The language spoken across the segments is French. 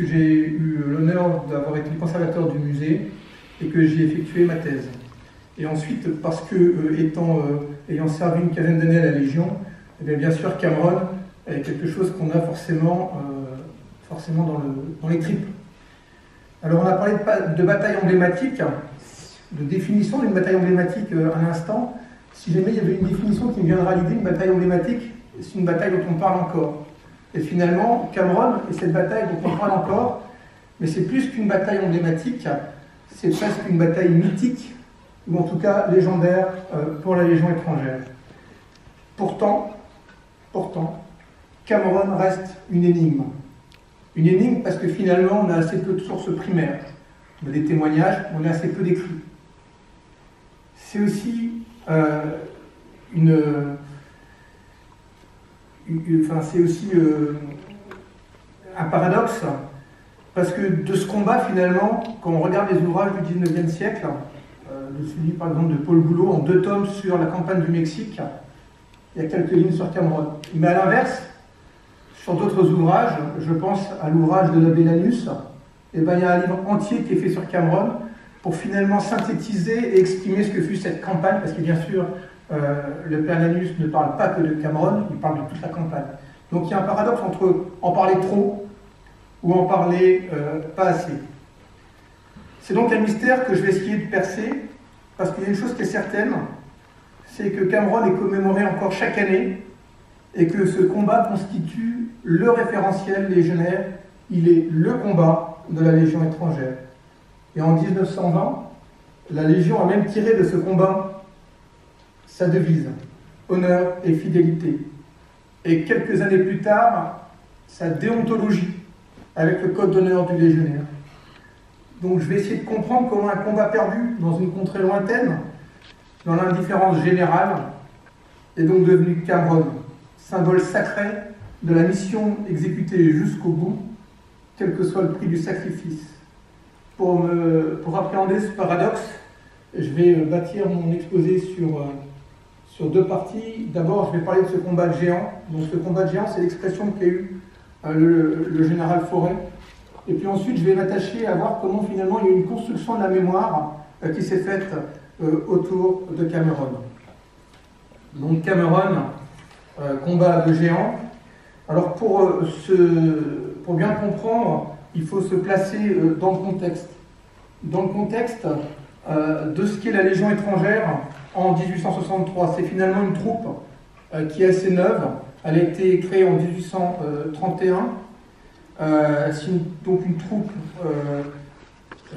puisque j'ai eu l'honneur d'avoir été conservateur du musée et que j'y ai effectué ma thèse. Et ensuite, parce que, ayant servi une quinzaine d'années à la Légion, eh bien sûr, Cameron est quelque chose qu'on a forcément dans les tripes. Alors, on a parlé de bataille emblématique, de définition d'une bataille emblématique à l'instant. Si jamais il y avait une définition qui me viendra à l'idée, une bataille emblématique, c'est une bataille dont on parle encore. Et finalement, Cameron est cette bataille dont on parle encore, mais c'est plus qu'une bataille emblématique, c'est presque une bataille mythique, ou en tout cas légendaire pour la Légion étrangère. Pourtant, Cameron reste une énigme. Une énigme parce que finalement, on a assez peu de sources primaires. On a des témoignages, on a assez peu d'écrits. C'est aussi un paradoxe, parce que de ce combat, finalement, quand on regarde les ouvrages du XIXe siècle, de celui par exemple de Paul Boulot en 2 tomes sur la campagne du Mexique, il y a quelques lignes sur Cameron. Mais à l'inverse, sur d'autres ouvrages, je pense à l'ouvrage de l'abbé Lanus, il y a un livre entier qui est fait sur Cameron pour finalement synthétiser et exprimer ce que fut cette campagne, parce que bien sûr, le père Lanus ne parle pas que de Cameron, il parle de toute la campagne. Donc il y a un paradoxe entre en parler trop ou en parler pas assez. C'est donc un mystère que je vais essayer de percer, parce qu'il y a une chose qui est certaine, c'est que Cameron est commémoré encore chaque année, et que ce combat constitue le référentiel légionnaire, il est le combat de la Légion étrangère. Et en 1920, la Légion a même tiré de ce combat sa devise, honneur et fidélité. Et quelques années plus tard, sa déontologie, avec le code d'honneur du légionnaire. Donc je vais essayer de comprendre comment un combat perdu dans une contrée lointaine, dans l'indifférence générale, est donc devenu Cameron, symbole sacré de la mission exécutée jusqu'au bout, quel que soit le prix du sacrifice. Pour appréhender ce paradoxe, je vais bâtir mon exposé sur 2 parties. D'abord, je vais parler de ce combat de géant. Donc ce combat de géant, c'est l'expression qu'a eu le général Forêt. Et puis ensuite, je vais m'attacher à voir comment finalement il y a eu une construction de la mémoire qui s'est faite autour de Cameron. Donc Cameron, combat de géant. Alors pour bien comprendre, il faut se placer dans le contexte. Dans le contexte de ce qu'est la Légion étrangère en 1863. C'est finalement une troupe qui est assez neuve. Elle a été créée en 1831. C'est donc une troupe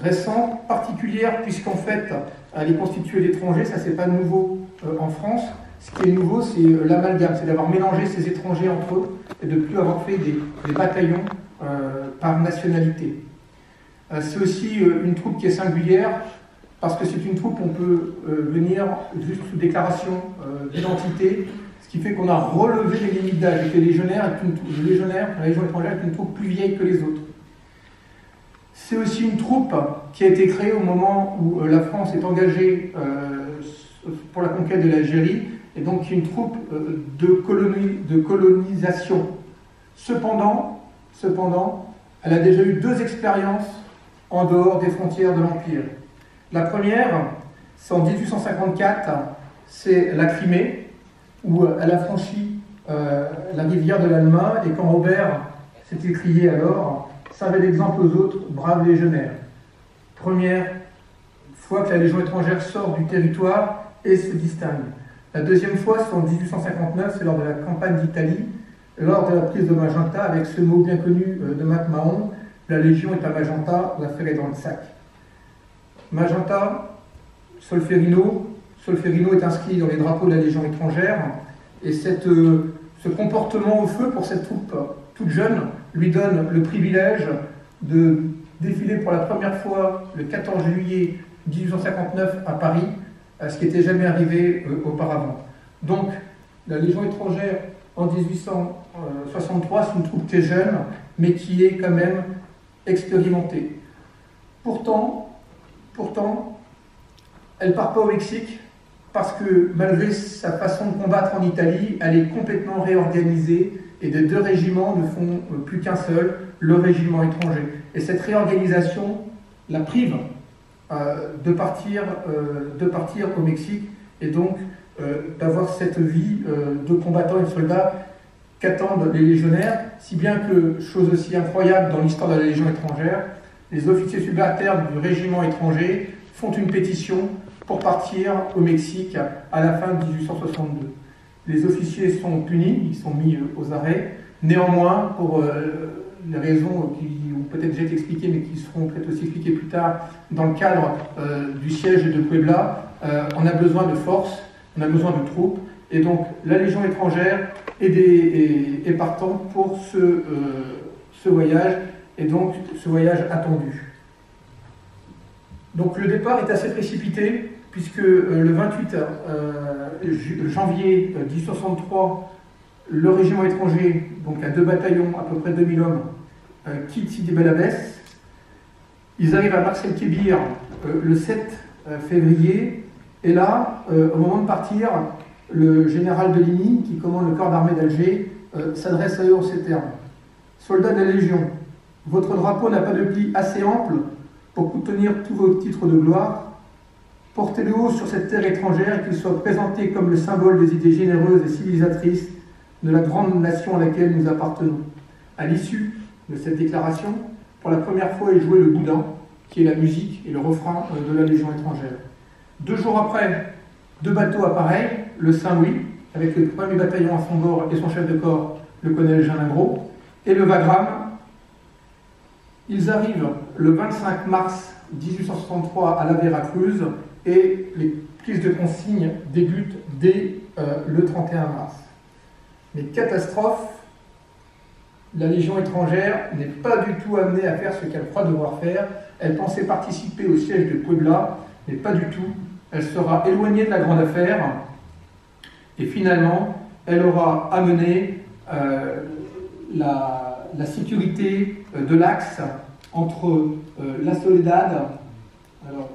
récente, particulière, puisqu'en fait, elle est constituée d'étrangers. Ça, c'est pas nouveau en France. Ce qui est nouveau, c'est l'amalgame, c'est d'avoir mélangé ces étrangers entre eux et de ne plus avoir fait des bataillons par nationalité. C'est aussi une troupe qui est singulière, parce que c'est une troupe où on peut venir juste sous déclaration d'identité, ce qui fait qu'on a relevé les limites d'âge, et que la Légion étrangère est une troupe plus vieille que les autres. C'est aussi une troupe qui a été créée au moment où la France est engagée pour la conquête de l'Algérie, et donc une troupe de colonisation. Cependant, elle a déjà eu 2 expériences en dehors des frontières de l'Empire. La première, c'est en 1854, c'est la Crimée, où elle a franchi la rivière de l'Alma, et quand Robert s'est écrié alors, servait d'exemple aux autres braves légionnaires. Première fois que la Légion étrangère sort du territoire et se distingue. La deuxième fois, c'est en 1859, c'est lors de la campagne d'Italie, lors de la prise de Magenta, avec ce mot bien connu de MacMahon, la Légion est à Magenta, l'affaire est dans le sac. Magenta, Solferino est inscrit dans les drapeaux de la Légion étrangère, et ce comportement au feu pour cette troupe toute jeune lui donne le privilège de défiler pour la première fois le 14 juillet 1859 à Paris, ce qui n'était jamais arrivé auparavant. Donc, la Légion étrangère en 1863, c'est une troupe qui est jeune, mais qui est quand même expérimentée. Pourtant, elle ne part pas au Mexique, parce que malgré sa façon de combattre en Italie, elle est complètement réorganisée et des deux régiments ne font plus qu'un seul, le régiment étranger. Et cette réorganisation la prive de partir au Mexique et donc d'avoir cette vie de combattant et de soldat qu'attendent les légionnaires, si bien que, chose aussi incroyable dans l'histoire de la Légion étrangère, les officiers subalternes du régiment étranger font une pétition pour partir au Mexique à la fin de 1862. Les officiers sont punis, ils sont mis aux arrêts. Néanmoins, pour les raisons qui ont peut-être déjà été expliquées, mais qui seront peut-être aussi expliquées plus tard, dans le cadre du siège de Puebla, on a besoin de force, on a besoin de troupes, et donc la Légion étrangère est partante pour ce voyage, et donc ce voyage attendu. Donc le départ est assez précipité, puisque le 28 janvier 1863, le régiment étranger, donc à 2 bataillons, à peu près 2000 hommes, quitte Sidi Bel Abbès. Ils arrivent à Marcel Kébir le 7 février, et là, au moment de partir, le général de Ligny, qui commande le corps d'armée d'Alger, s'adresse à eux en ces termes. Soldats de la Légion, votre drapeau n'a pas de pli assez ample pour contenir tous vos titres de gloire. Portez-le haut sur cette terre étrangère et qu'il soit présenté comme le symbole des idées généreuses et civilisatrices de la grande nation à laquelle nous appartenons. À l'issue de cette déclaration, pour la première fois est joué le boudin, qui est la musique et le refrain de la Légion étrangère. 2 jours après, 2 bateaux appareillent, le Saint-Louis, avec le 1er bataillon à son bord et son chef de corps, le colonel Jean Lingros, et le Wagram. Ils arrivent le 25 mars 1863 à la Veracruz, et les prises de consignes débutent dès le 31 mars. Mais catastrophe, la Légion étrangère n'est pas du tout amenée à faire ce qu'elle croit devoir faire. Elle pensait participer au siège de Puebla, mais pas du tout. Elle sera éloignée de la grande affaire, et finalement, elle aura amené la sécurité de l'axe entre la Soledad, alors,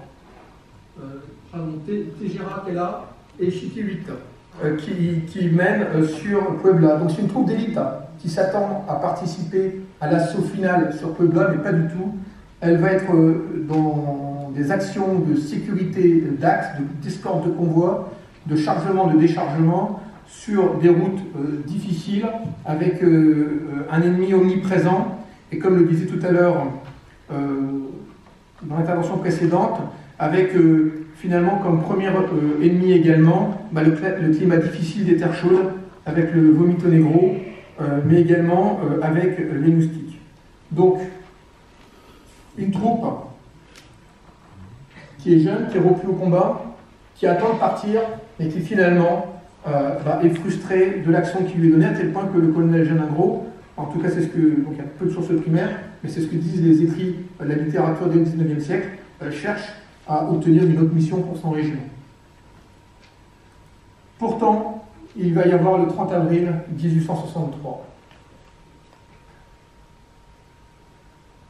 Tégéra qui est là, et Chiqui 8, qui mène sur Puebla. Donc c'est une troupe d'élite qui s'attend à participer à l'assaut final sur Puebla, mais pas du tout. Elle va être dans des actions de sécurité d'axe, d'escorte de convoi, de chargement, de déchargement, sur des routes difficiles, avec un ennemi omniprésent, et comme le disait tout à l'heure dans l'intervention précédente, avec finalement comme premier ennemi également le climat difficile des terres chaudes, avec le vomito negro, mais également avec les moustiques. Donc, une troupe qui est jeune, qui est replie au combat, qui attend de partir, mais qui finalement est frustrée de l'action qui lui est donnée, à tel point que le colonel Jean Lingros, en tout cas c'est ce que, donc il y a peu de sources primaires, mais c'est ce que disent les écrits de la littérature du XIXe siècle, cherche à obtenir une autre mission pour son régiment. Pourtant, il va y avoir le 30 avril 1863.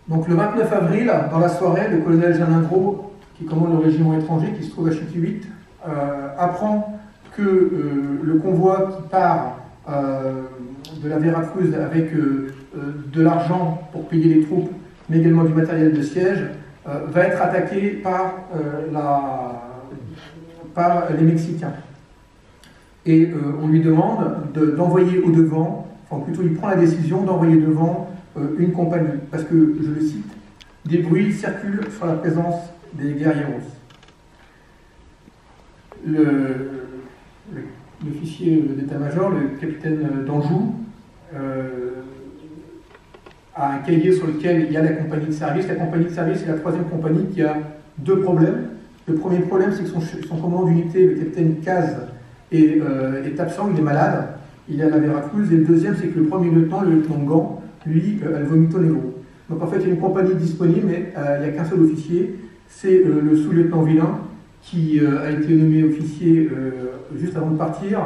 Donc le 29 avril, dans la soirée, le colonel Jean Lingros, qui commande le régiment étranger, qui se trouve à Chiqui 8, apprend que le convoi qui part de la Veracruz avec de l'argent pour payer les troupes, mais également du matériel de siège, va être attaqué par les Mexicains. Et on lui demande d'envoyer au devant, enfin plutôt il prend la décision d'envoyer devant une compagnie, parce que, je le cite, des bruits circulent sur la présence des guerrilleros. L'officier d'état-major, le capitaine d'Anjou, a un cahier sur lequel il y a la compagnie de service. La compagnie de service est la 3e compagnie qui a 2 problèmes. Le premier problème, c'est que son commandant d'unité, le capitaine Caz, est absent, il est malade, il est à la Veracruz. Et le deuxième, c'est que le premier lieutenant, le lieutenant Gant, lui, a le vomito negro. Donc en fait, il y a une compagnie disponible, mais il n'y a qu'un seul officier, c'est le sous-lieutenant Villain, qui a été nommé officier juste avant de partir,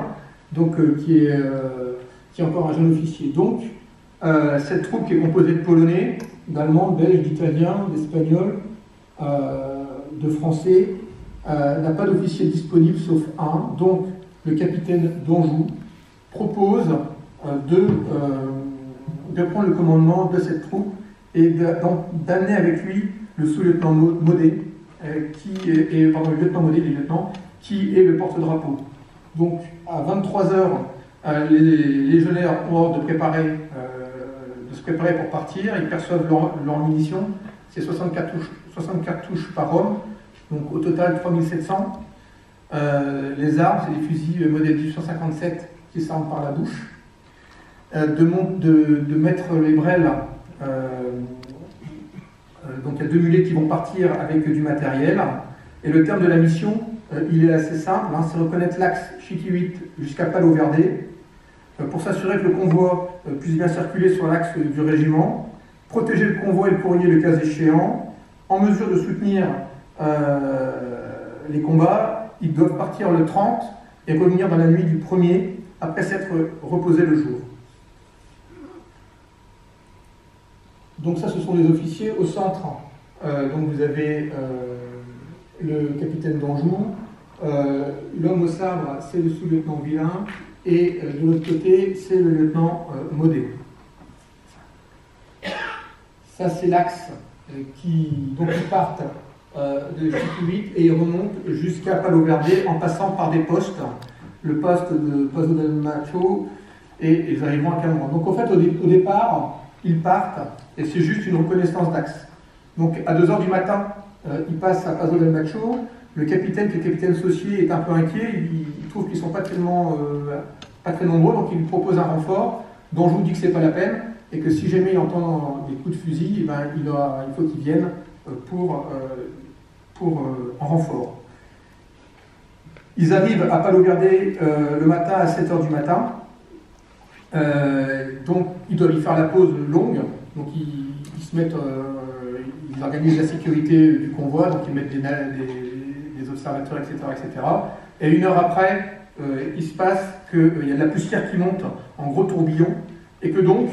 donc qui est encore un jeune officier. Donc, cette troupe qui est composée de Polonais, d'Allemands, de Belges, d'Italiens, d'Espagnols, de Français, n'a pas d'officier disponible sauf un. Donc, le capitaine d'Anjou propose de prendre le commandement de cette troupe et d'amener avec lui le sous-lieutenant Maudet, le lieutenant Maudet, qui est le porte-drapeau. Donc à 23h, les légionnaires ont ordre de se préparer pour partir. Ils perçoivent leur munitions, c'est 64 touches par homme, donc au total 3700. Les armes, c'est des fusils modèle 1857 qui s'arment par la bouche. De mettre les brels, donc il y a 2 mulets qui vont partir avec du matériel. Et le terme de la mission, il est assez simple, c'est reconnaître l'axe Chiqui-8 jusqu'à Palo Verde, pour s'assurer que le convoi puisse bien circuler sur l'axe du régiment, protéger le convoi et le courrier le cas échéant, en mesure de soutenir les combats. Ils doivent partir le 30 et revenir dans la nuit du 1er, après s'être reposés le jour. Donc ça, ce sont les officiers. Au centre, donc vous avez le capitaine d'Anjou, l'homme au sabre, c'est le sous-lieutenant Villain, et de l'autre côté, c'est le lieutenant Maudet. Ça, c'est l'axe dont ils partent de Chiqui-8 et ils remontent jusqu'à Palo Verde en passant par des postes, le poste de Paso del Macho, et ils arriveront à Cameron. Donc en fait, au départ, ils partent et c'est juste une reconnaissance d'axe. Donc à 2h du matin, ils passent à Paso del Macho. Le capitaine, qui est capitaine Saucier, est un peu inquiet. Il trouve qu'ils ne sont pas très nombreux, donc il lui propose un renfort. D'Anjou dit que ce n'est pas la peine et que si jamais il entend des coups de fusil, eh ben, il faut qu'il vienne en renfort. Ils arrivent à Palo Verde le matin à 7h du matin. Donc ils doivent y faire la pause longue. Donc ils se mettent, ils organisent la sécurité du convoi, donc ils mettent des observateurs, etc., etc. Et 1 heure après, il se passe qu'il y a de la poussière qui monte en gros tourbillon, et que donc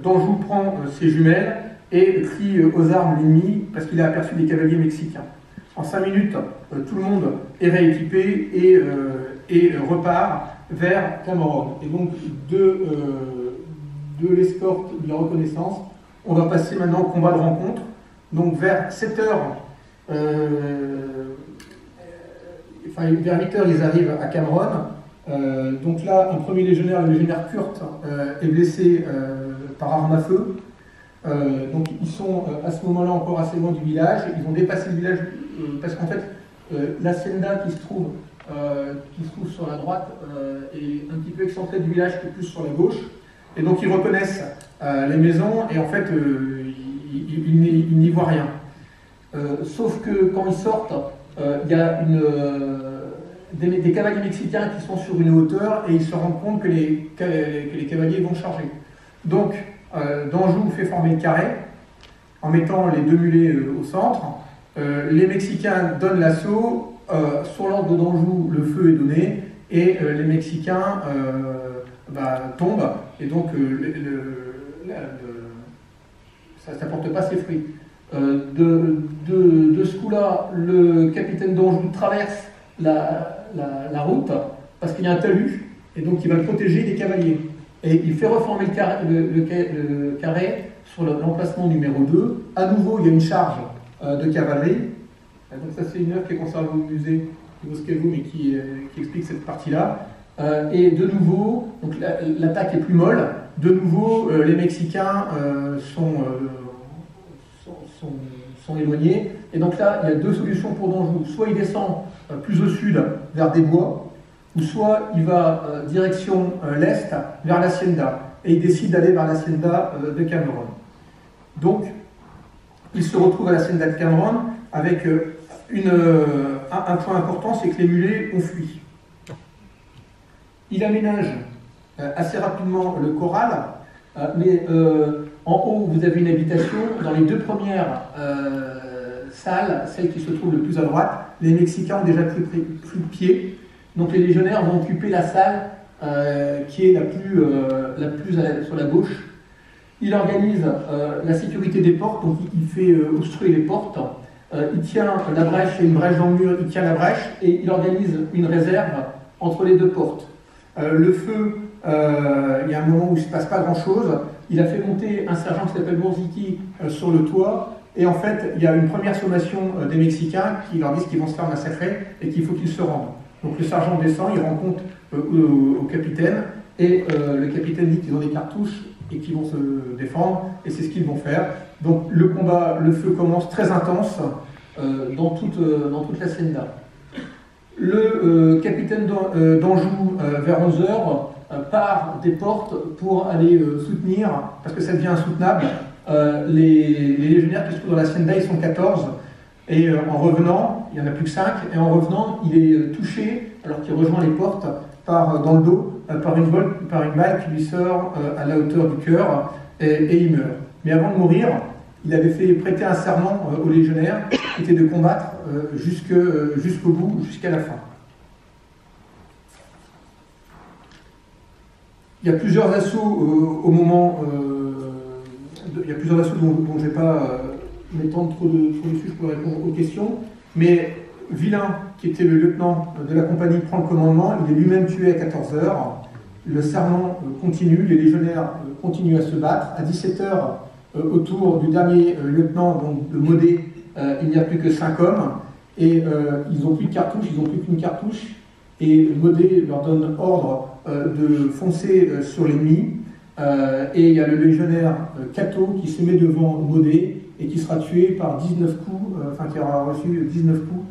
d'Anjou prend ses jumelles et crie aux armes l'ennemi parce qu'il a aperçu des cavaliers mexicains. En 5 minutes, tout le monde est rééquipé et repart vers Cameron. Et donc de l'escorte, de la reconnaissance, on va passer maintenant au combat de rencontre. Donc vers 7h, vers 8h, ils arrivent à Cameron. Donc là, un premier légionnaire, le légionnaire Kurt, est blessé par arme à feu. Donc ils sont à ce moment-là encore assez loin du village. Ils ont dépassé le village parce qu'en fait, l'hacienda qui se trouve sur la droite est un petit peu excentrée du village, qui est plus sur la gauche. Et donc ils reconnaissent les maisons et en fait ils n'y voient rien. Sauf que quand ils sortent, il y a des cavaliers mexicains qui sont sur une hauteur et ils se rendent compte que les cavaliers vont charger. Donc d'Anjou fait former le carré en mettant les 2 mulets au centre. Les Mexicains donnent l'assaut. Sur l'ordre d'Anjou, le feu est donné et les Mexicains tombent. Et donc ça ne porte pas ses fruits. De ce coup-là, le capitaine d'Anjou traverse la route parce qu'il y a un talus et donc il va protéger des cavaliers. Et il fait reformer le carré sur l'emplacement numéro 2. À nouveau, il y a une charge de cavalerie. Donc ça, c'est une œuvre qui est conservée au musée de Moscou, mais qui explique cette partie-là. Et de nouveau, donc l'attaque est plus molle. De nouveau, les Mexicains sont éloignés. Et donc là, il y a 2 solutions pour d'Anjou. Soit il descend plus au sud, vers des bois, ou soit il va direction l'est, vers l'hacienda. Et il décide d'aller vers l'hacienda de Cameron. Donc, il se retrouve à l'hacienda de Cameron avec un point important, c'est que les mulets ont fui. Il aménage assez rapidement le corral, mais en haut, vous avez une habitation. Dans les 2 premières salles, celle qui se trouve le plus à droite, les Mexicains ont déjà pris de pied. Donc les légionnaires vont occuper la salle qui est la plus sur la gauche. Il organise la sécurité des portes, donc il fait obstruer les portes. Il tient la brèche, il y a une brèche dans le mur, il tient la brèche et il organise une réserve entre les 2 portes. Le feu Il y a un moment où il ne se passe pas grand-chose. Il a fait monter un sergent qui s'appelle Bourziqui sur le toit. Et en fait, il y a une première sommation des Mexicains qui leur disent qu'ils vont se faire massacrer et qu'il faut qu'ils se rendent. Donc le sergent descend, il rend compte au capitaine. Et le capitaine dit qu'ils ont des cartouches et qu'ils vont se défendre. Et c'est ce qu'ils vont faire. Donc le combat, le feu commence très intense dans toute la Senda. Le capitaine d'Anjou, vers 11h, part des portes pour aller soutenir, parce que ça devient insoutenable, les légionnaires qui se trouvent dans la Hacienda. Ils sont 14, et en revenant, il n'y en a plus que 5, et en revenant, il est touché, alors qu'il rejoint les portes, dans le dos, par une balle qui lui sort à la hauteur du cœur, et il meurt. Mais avant de mourir, il avait fait prêter un serment aux légionnaires, qui était de combattre jusqu'au bout, jusqu'à la fin. Il y a plusieurs assauts au moment... il y a plusieurs assauts dont je ne vais pas m'étendre trop dessus, je pourrais répondre aux questions. Mais Villain, qui était le lieutenant de la compagnie, prend le commandement. Il est lui-même tué à 14h. Le serment continue, les légionnaires continuent à se battre. À 17h, autour du dernier lieutenant, donc de Modé, il n'y a plus que 5 hommes. Et ils n'ont plus de cartouches, ils n'ont plus qu'une cartouche. Et Modé leur donne ordre de foncer sur l'ennemi. Et il y a le légionnaire Cato qui se met devant Modé et qui sera tué par 19 coups, qui aura reçu 19 coups